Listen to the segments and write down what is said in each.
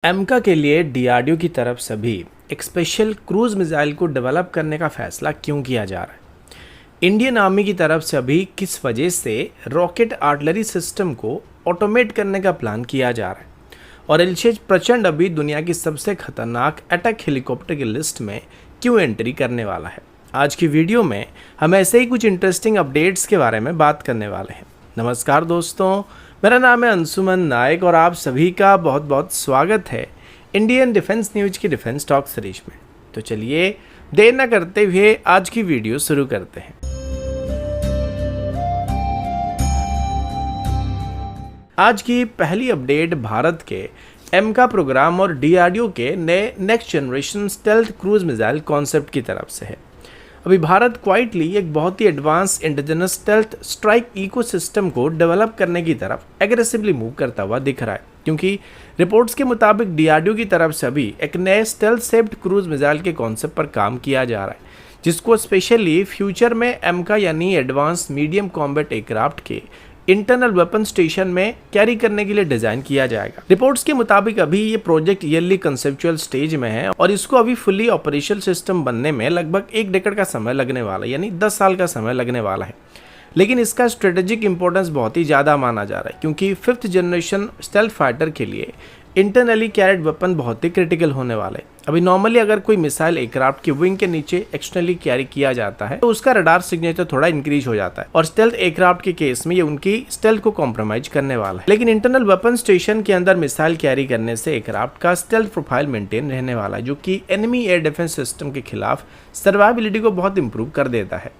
एमका के लिए डीआरडीओ की तरफ से भी एक स्पेशल क्रूज मिसाइल को डेवलप करने का फैसला क्यों किया जा रहा है? इंडियन आर्मी की तरफ से अभी किस वजह से रॉकेट आर्टिलरी सिस्टम को ऑटोमेट करने का प्लान किया जा रहा है? और एलशेज प्रचंड अभी दुनिया की सबसे खतरनाक अटैक हेलीकॉप्टर की लिस्ट में क्यों एंट्री करने वाला है? आज की वीडियो में हम ऐसे ही कुछ इंटरेस्टिंग अपडेट्स के बारे में बात करने वाले हैं। नमस्कार दोस्तों, मेरा नाम है अंशुमन नायक और आप सभी का बहुत बहुत स्वागत है इंडियन डिफेंस न्यूज की डिफेंस टॉक सीरीज में। तो चलिए देर न करते हुए आज की वीडियो शुरू करते हैं। आज की पहली अपडेट भारत के एमका प्रोग्राम और डीआरडीओ के नए next generation stealth cruise missile concept की तरफ से है। अभी भारत क्वाइटली एक बहुत ही advance indigenous stealth strike ecosystem को डेवलप करने की तरफ एग्रेसिवली मूव करता हुआ दिख रहा है, क्योंकि रिपोर्ट्स के मुताबिक डीआरडीओ की तरफ से अभी एक नए स्टेल्थ शेप्ड क्रूज मिसाइल के कॉन्सेप्ट पर काम किया जा रहा है, जिसको स्पेशली फ्यूचर में एमका यानी एडवांस मीडियम कॉम्बैट एयरक्राफ्ट के इंटरनल वेपन स्टेशन में कैरी करने के लिए डिजाइन किया जाएगा। रिपोर्ट्स के मुताबिक अभी ये प्रोजेक्ट ईयरली कंसेप्चुअल स्टेज में है और इसको अभी फुल्ली ऑपरेशनल सिस्टम बनने में लगभग 1 डेकेड का समय लगने वाला है, यानी 10 साल का समय लगने वाला है। लेकिन इसका स्ट्रेटेजिक इंपॉर्टेंस बहुत ही ज़्यादा माना जा रहा है, क्योंकि 5th जनरेशन स्टेल्थ फाइटर के लिए इंटरनली कैरिड वेपन बहुत ही क्रिटिकल होने वाला है। अभी नॉर्मली अगर कोई मिसाइल एयरक्राफ्ट की विंग के नीचे एक्सटर्नली कैरी किया जाता है तो उसका रडार सिग्नेचर थोड़ा इंक्रीज हो जाता है, और स्टेल्थ एयरक्राफ्ट के केस में ये उनकी स्टेल्थ को कॉम्प्रोमाइज करने वाला है। लेकिन इंटरनल वेपन स्टेशन के अंदर मिसाइल कैरी करने से एयरक्राफ्ट का स्टेल्थ प्रोफाइल मेंटेन रहने वाला है, जो कि एनिमी एयर डिफेंस सिस्टम के खिलाफ सर्वाइबिलिटी को बहुत इंप्रूव कर देता है।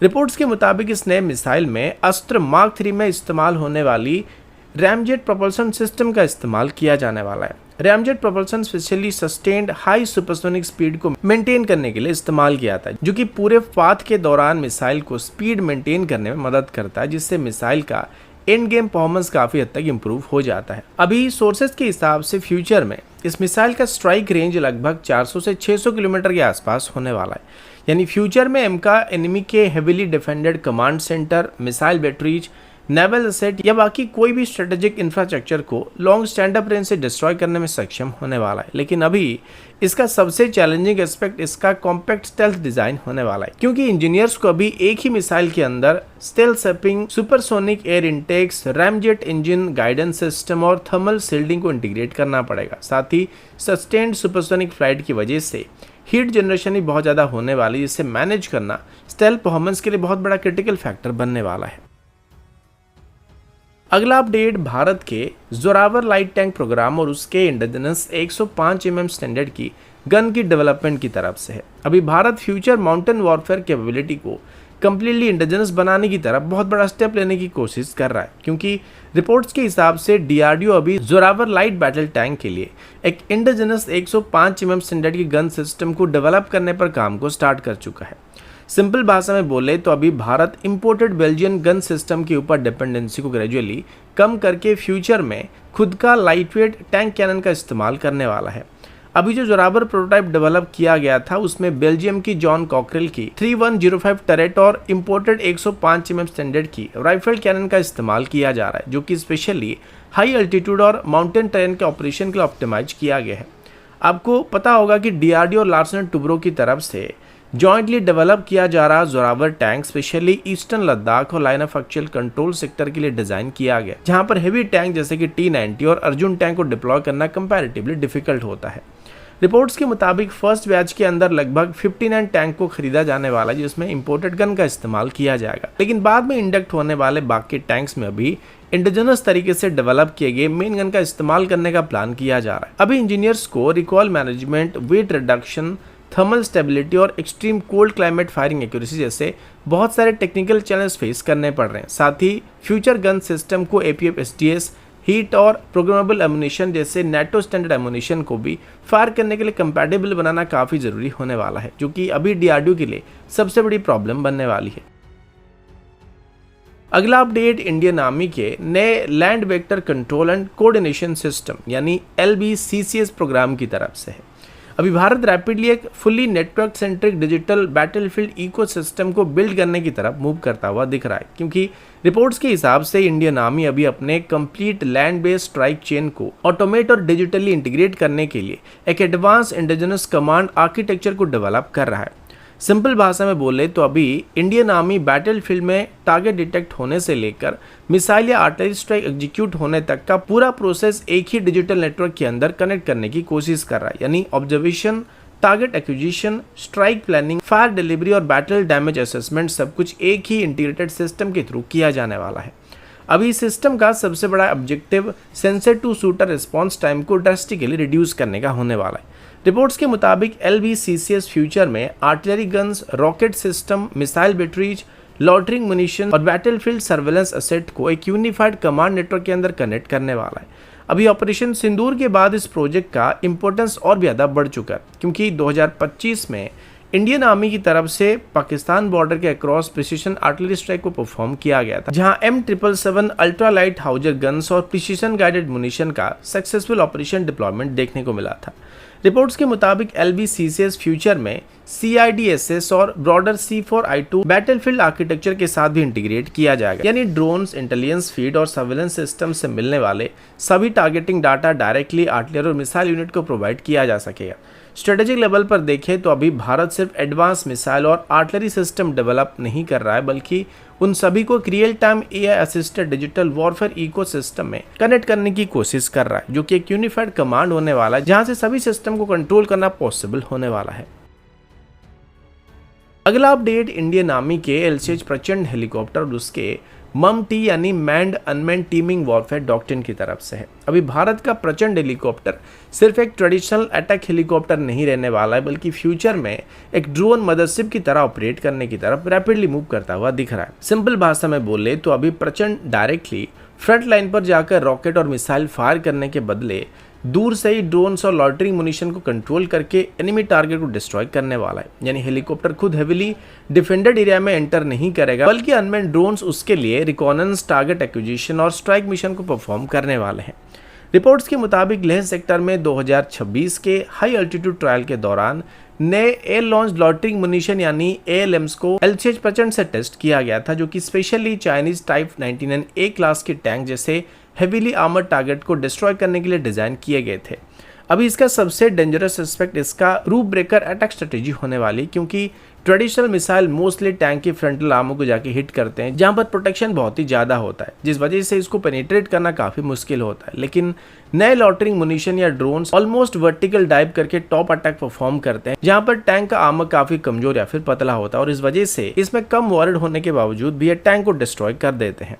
रिपोर्ट्स के मुताबिक इस नए मिसाइल में अस्त्र मार्क 3 में इस्तेमाल होने वाली रैमजेट प्रोपल्शन सिस्टम का इस्तेमाल किया जाने वाला है। Ramjet propulsion specially sustained high supersonic speed को मेंटेन करने के लिए इस्तेमाल किया था, जो कि पूरे पाथ के दौरान मिसाइल को स्पीड मेंटेन करने में मदद करता है, जिससे मिसाइल का एंड गेम परफॉर्मेंस काफी हद तक इंप्रूव हो जाता है। अभी सोर्सेज के हिसाब से फ्यूचर में इस मिसाइल का स्ट्राइक रेंज लगभग 400 से 600 किलोमीटर के आसपास होने वाला है, यानी फ्यूचर में एमका एनिमी के heavily defended command centre, missile batteries, naval asset या बाकी कोई भी स्ट्रेटेजिक इंफ्रास्ट्रक्चर को लॉन्ग स्टैंड अप रेंज से डिस्ट्रॉय करने में सक्षम होने वाला है। लेकिन अभी इसका सबसे चैलेंजिंग एस्पेक्ट इसका कॉम्पैक्ट स्टेल्थ डिजाइन होने वाला है, क्योंकि इंजीनियर्स को अभी एक ही मिसाइल के अंदर stealth shaping, supersonic air intakes, ramjet engine, guidance system और थर्मल शील्डिंग को इंटीग्रेट करना पड़ेगा। साथ ही सस्टेन्ड सुपरसोनिक फ्लाइट की वजह से हीट जनरेशन भी बहुत ज़्यादा होने वाली है, जिससे मैनेज करना स्टेल्थ परफॉर्मेंस के लिए बहुत बड़ा क्रिटिकल फैक्टर बनने वाला है। अगला अपडेट भारत के जोरावर लाइट टैंक प्रोग्राम और उसके इंडिजिनस 105 mm स्टैंडर्ड की गन की डेवलपमेंट की तरफ से है। अभी Bharat future mountain warfare capability को कम्प्लीटली इंडिजिनस बनाने की तरफ बहुत बड़ा स्टेप लेने की कोशिश कर रहा है, क्योंकि रिपोर्ट्स के हिसाब से डीआरडीओ अभी जोरावर लाइट बैटल टैंक के लिए एक इंडिजिनस 105 mm स्टैंडर्ड की गन सिस्टम को डेवलप करने पर काम को स्टार्ट कर चुका है। सिंपल भाषा में बोले तो अभी Bharat imported Belgian gun system के ऊपर डिपेंडेंसी को ग्रेजुअली कम करके फ्यूचर में खुद का लाइटवेट टैंक कैनन का इस्तेमाल करने वाला है। अभी जो जोरावर प्रोटोटाइप डेवलप किया गया था उसमें बेल्जियम की जॉन कॉकरेल की 3105 टरेट और इंपोर्टेड 105 mm स्टैंडर्ड की राइफल कैनन का इस्तेमाल किया जा रहा है, जो कि स्पेशली हाई अल्टीट्यूड और माउंटेन टेरेन के ऑपरेशन के लिए ऑप्टिमाइज किया गया है। आपको पता होगा कि डीआरडीओ और लार्सन एंड टुब्रो की तरफ से जॉइंटली डेवलप किया जा रहा Zorawar tank specially eastern Ladakh और line of actual control sector के लिए डिजाइन किया गया, जहां पर हेवी टैंक जैसे कि T-90 और अर्जुन टैंक को डिप्लॉय करना कंपैरेटिवली डिफिकल्ट होता है। रिपोर्ट्स के मुताबिक फर्स्ट बैच के अंदर लगभग 59 टैंक को खरीदा जाने वाला है, जिसमें इंपोर्टेड गन का इस्तेमाल किया जाएगा। लेकिन बाद में इंडक्ट होने वाले बाकी टैंक्स में अभी इंडिजिनस तरीके से डेवलप किए गए मेन गन का इस्तेमाल करने का प्लान किया जा रहा है। अभी इंजीनियर्स को recoil management, weight reduction, thermal stability और extreme cold climate firing accuracy जैसे बहुत सारे टेक्निकल चैलेंज फेस करने पड़ रहे हैं। साथ ही फ्यूचर गन सिस्टम को APF SDS, हीट और प्रोग्रामेबल एमुनिशन जैसे NATO स्टैंडर्ड एमुनिशन को भी फायर करने के लिए कंपैटिबल बनाना काफ़ी ज़रूरी होने वाला है, जो कि अभी डीआरडीओ के लिए सबसे बड़ी प्रॉब्लम बनने वाली है। अगला अपडेट इंडियन आर्मी के नए land vector control and coordination system यानी LBCCS प्रोग्राम की तरफ से है। अभी भारत रैपिडली एक fully network centric digital battlefield ecosystem को बिल्ड करने की तरफ मूव करता हुआ दिख रहा है, क्योंकि रिपोर्ट्स के हिसाब से इंडियन आर्मी अभी अपने complete land based strike chain को ऑटोमेट और डिजिटली इंटीग्रेट करने के लिए एक एडवांस इंडिजिनस कमांड आर्किटेक्चर को डेवलप कर रहा है। सिंपल भाषा में बोले तो अभी इंडियन आर्मी बैटलफील्ड में टारगेट डिटेक्ट होने से लेकर मिसाइल या आर्टिलरी स्ट्राइक एग्जीक्यूट होने तक का पूरा प्रोसेस एक ही डिजिटल नेटवर्क के अंदर कनेक्ट करने की कोशिश कर रहा है। यानी observation, target acquisition, strike planning, fire delivery और बैटल डैमेज असेसमेंट सब कुछ एक ही इंटीग्रेटेड सिस्टम के थ्रू किया जाने वाला है। अभी इस सिस्टम का सबसे बड़ा objective sensor to shooter response time को ड्रास्टिकली रिड्यूस करने का होने वाला है। रिपोर्ट्स के मुताबिक LVCCS फ्यूचर में artillery guns, rocket system, missile batteries, loitering munition और बैटलफील्ड सर्वेलेंस एसेट को एक यूनिफाइड कमांड नेटवर्क के अंदर कनेक्ट करने वाला है। अभी ऑपरेशन सिंदूर के बाद इस प्रोजेक्ट का इंपॉर्टेंस और भी ज़्यादा बढ़ चुका है, क्योंकि 2025 में इंडियन आर्मी की तरफ से पाकिस्तान बॉर्डर के अक्रॉस प्रिसीजन आर्टिलरी स्ट्राइक को परफॉर्म किया गया था, जहां M777 ultra light Houser guns और प्रिसीजन गाइडेड मुनिशन का सक्सेसफुल ऑपरेशन डिप्लॉयमेंट देखने को मिला था। रिपोर्ट्स के मुताबिक LVCCS फ्यूचर में CIDSS और ब्रॉडर C4I2 बैटलफील्ड आर्किटेक्चर के साथ भी इंटीग्रेट किया जाएगा। यानी ड्रोन्स, इंटेलिजेंस फीड और सर्वेलेंस सिस्टम से मिलने वाले सभी टारगेटिंग डाटा डायरेक्टली आर्टिलरी और मिसाइल यूनिट को प्रोवाइड किया जा सकेगा। स्ट्रेटेजिक लेवल पर देखें तो अभी भारत सिर्फ एडवांस मिसाइल और आर्टिलरी सिस्टम डेवलप नहीं कर रहा है, बल्कि उन सभी को real time AI assisted digital warfare ecosystem में कनेक्ट करने की कोशिश कर रहा है, जो कि एक यूनिफाइड कमांड होने वाला है, जहां से सभी सिस्टम को कंट्रोल करना पॉसिबल होने वाला है। अगला अपडेट इंडियन आर्मी के LCH प्रचंड हेलीकॉप्टर और उसके MUM-T यानी manned unmanned teeming warfare doctrine की तरफ से है। अभी भारत का प्रचंड हेलीकॉप्टर सिर्फ एक ट्रेडिशनल अटैक हेलीकॉप्टर नहीं रहने वाला है, बल्कि फ्यूचर में एक ड्रोन मदरशिप की तरह ऑपरेट करने की तरफ रैपिडली मूव करता हुआ दिख रहा है। सिंपल भाषा में बोले तो अभी प्रचंड डायरेक्टली फ्रंट लाइन पर जाकर रॉकेट और मिसाइल फायर करने के बदले दूर से ही ड्रोन्स और लॉटरिंग मुनिशन को कंट्रोल करके एनिमी टारगेट को डिस्ट्रॉय करने वाला है। यानी हेलीकॉप्टर खुद हेवीली डिफेंडेड एरिया में एंटर नहीं करेगा, बल्कि अनमैन्ड ड्रोन्स उसके लिए रिकॉनेंस, टारगेट एक्विजिशन और स्ट्राइक मिशन को परफॉर्म करने वाले हैं। रिपोर्ट्स के मुताबिक लेह सेक्टर में 2026 के हाई अल्टीट्यूड ट्रायल के दौरान नए एयर लॉन्च लॉटरिंग मुनिशन यानी ALMs को LCH प्रचंड से टेस्ट किया गया था, जो कि specially Chinese type 99A class के टैंक जैसे हेवीली आर्मर्ड टारगेट को डिस्ट्रॉय करने के लिए डिजाइन किए गए थे। अभी इसका सबसे डेंजरस एस्पेक्ट इसका रूफ ब्रेकर अटैक स्ट्रेटेजी होने वाली, क्योंकि ट्रेडिशनल मिसाइल मोस्टली टैंक की फ्रंटल आर्मर को जाके हिट करते हैं, जहां पर प्रोटेक्शन बहुत ही ज़्यादा होता है, जिस वजह से इसको पेनिट्रेट करना काफ़ी मुश्किल होता है। लेकिन नए लॉटरिंग मुनिशन या ड्रोन्स ऑलमोस्ट वर्टिकल डाइव करके टॉप अटैक परफॉर्म करते हैं, जहां पर टैंक का आर्मर काफ़ी कमजोर या फिर पतला होता है, और इस वजह से इसमें कम वॉरेड होने के बावजूद भी ये टैंक को डिस्ट्रॉय कर देते हैं।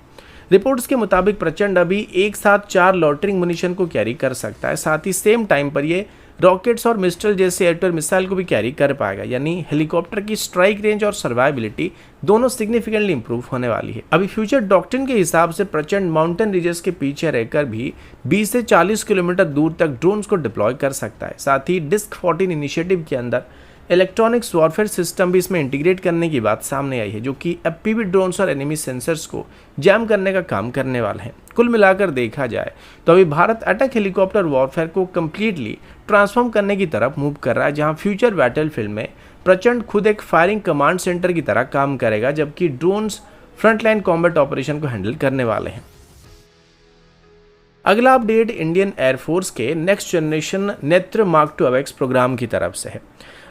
रिपोर्ट्स के मुताबिक प्रचंड अभी एक साथ 4 लॉटरिंग मुनिशन को कैरी कर सकता है, साथ ही सेम टाइम पर ये रॉकेट्स और मिस्टल जैसे एयर टू एयर मिसाइल को भी कैरी कर पाएगा। यानी हेलीकॉप्टर की स्ट्राइक रेंज और सर्वाइबिलिटी दोनों सिग्निफिकेंटली इंप्रूव होने वाली है। अभी फ्यूचर डॉक्ट्रिन के हिसाब से प्रचंड माउंटेन रीजस के पीछे रहकर भी 20 से 40 किलोमीटर दूर तक ड्रोन्स को डिप्लॉय कर सकता है। साथ ही डिस्क 14 इनिशिएटिव के अंदर इलेक्ट्रॉनिक्स वॉरफेयर सिस्टम भी इसमें इंटीग्रेट करने की बात सामने आई है, जो कि FPV ड्रोन्स और एनिमी सेंसर्स को जैम करने का काम करने वाले हैं। कुल मिलाकर देखा जाए तो अभी भारत अटैक हेलीकॉप्टर वॉरफेयर को कम्प्लीटली ट्रांसफॉर्म करने की तरफ मूव कर रहा है, जहां फ्यूचर बैटलफील्ड में प्रचंड खुद एक फायरिंग कमांड सेंटर की तरह काम करेगा, जबकि ड्रोन्स फ्रंटलाइन कॉम्बैट ऑपरेशन को हैंडल करने वाले हैं। अगला अपडेट इंडियन एयरफोर्स के नेक्स्ट जनरेशन नेत्र मार्क 2 AWACS प्रोग्राम की तरफ से है।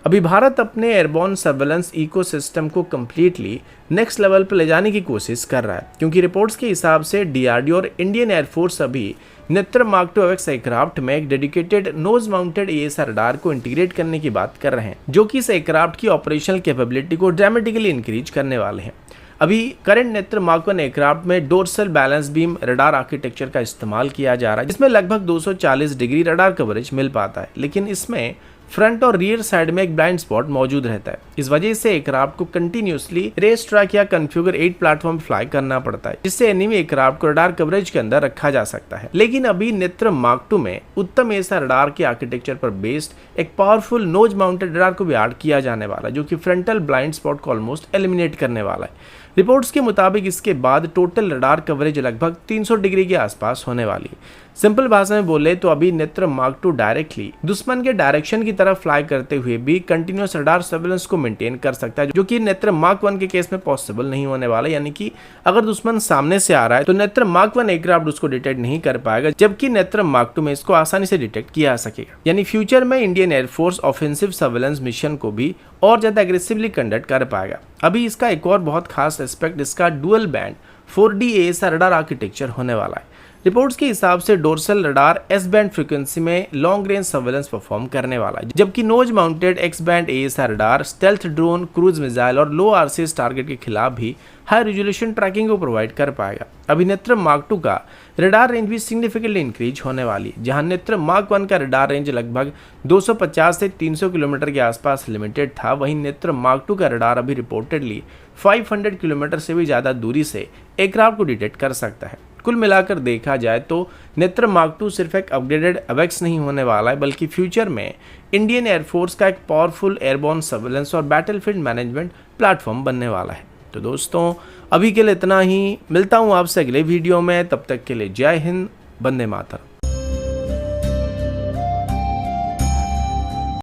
अभी भारत अपने एयरबॉर्न सर्वेलेंस इकोसिस्टम को कम्प्लीटली नेक्स्ट लेवल पर ले जाने की कोशिश कर रहा है, क्योंकि रिपोर्ट्स के हिसाब से DRDO और इंडियन एयरफोर्स अभी नेत्र मार्क 2 AWACS एयरक्राफ्ट में एक dedicated nose mounted AESA radar को इंटीग्रेट करने की बात कर रहे हैं, जो कि इस एयरक्राफ्ट की ऑपरेशनल कैपेबिलिटी को ड्रामेटिकली इंक्रीज करने वाले हैं। अभी करंट नेत्र मार्क 1 एयरक्राफ्ट में dorsal balance beam radar architecture का इस्तेमाल किया जा रहा है, जिसमें लगभग 240 डिग्री रडार कवरेज मिल पाता है, लेकिन इसमें फ्रंट और रियर साइड में एक ब्लाइंड स्पॉट मौजूद रहता है। इस वजह से एयरक्राफ्ट को कंटिन्यूसली रेस ट्रैक या कॉन्फ़िगर 8 प्लेटफॉर्म फ्लाई करना पड़ता है, जिससे एनिमी एयरक्राफ्ट को रडार कवरेज के अंदर रखा जा सकता है। लेकिन अभी नेत्र मार्क 2 में उत्तम ऐसा रडार के आर्किटेक्चर पर बेस्ड एक पावरफुल नोज माउंटेड रडार को भी ऐड किया जाने वाला है, जो कि फ्रंटल ब्लाइंड स्पॉट को ऑलमोस्ट एलिमिनेट करने वाला है। रिपोर्ट्स के मुताबिक इसके बाद टोटल रडार कवरेज लगभग 300 डिग्री के आसपास होने वाली है। सिंपल भाषा में बोले तो अभी नेत्र मार्क 2 डायरेक्टली दुश्मन के डायरेक्शन की तरफ फ्लाई करते हुए भी कंटिन्यूअस रडार सर्वेलेंस को मेंटेन कर सकता है, जो कि नेत्र मार्क 1 के केस में पॉसिबल नहीं होने वाला। यानी कि अगर दुश्मन सामने से आ रहा है तो नेत्र मार्क 1 एयरक्राफ्ट उसको डिटेक्ट नहीं कर पाएगा, जबकि नेत्र मार्क 2 में इसको आसानी से डिटेक्ट किया जा सकेगा। यानी फ्यूचर में Indian air force offensive surveillance mission को भी और ज्यादा एग्रेसिवली कंडक्ट कर पाएगा। अभी इसका एक और बहुत खास एस्पेक्ट इसका dual band 4D AESA radar architecture होने वाला है। रिपोर्ट्स के हिसाब से dorsal radar S band frequency में लॉन्ग रेंज सर्वेलेंस परफॉर्म करने वाला है, जबकि nose mounted X band AESA radar stealth drone, cruise missile और लो RCS टारगेट के खिलाफ भी हाई रेजोल्यूशन ट्रैकिंग को प्रोवाइड कर पाएगा। अभी नेत्र मार्क 2 का रडार रेंज भी सिग्निफिकेंटली इंक्रीज होने वाली है। जहां नेत्र मार्क 1 का रडार रेंज लगभग 250 से 300 किलोमीटर के आसपास लिमिटेड था, वहीं नेत्र मार्क 2 का रडार अभी रिपोर्टेडली 500 किलोमीटर से भी ज़्यादा दूरी से एयरक्राफ्ट को डिटेक्ट कर सकता है। कुल मिलाकर देखा जाए तो नेत्र मार्क 2 सिर्फ एक अपग्रेडेड अवेक्स नहीं होने वाला है, बल्कि फ्यूचर में इंडियन एयरफोर्स का एक पावरफुल एयरबॉर्न सर्वेलेंस और बैटलफील्ड मैनेजमेंट प्लेटफॉर्म बनने वाला है। तो दोस्तों अभी के लिए इतना ही, मिलता हूँ आपसे अगले वीडियो में, तब तक के लिए जय हिंद, वंदे मातरम।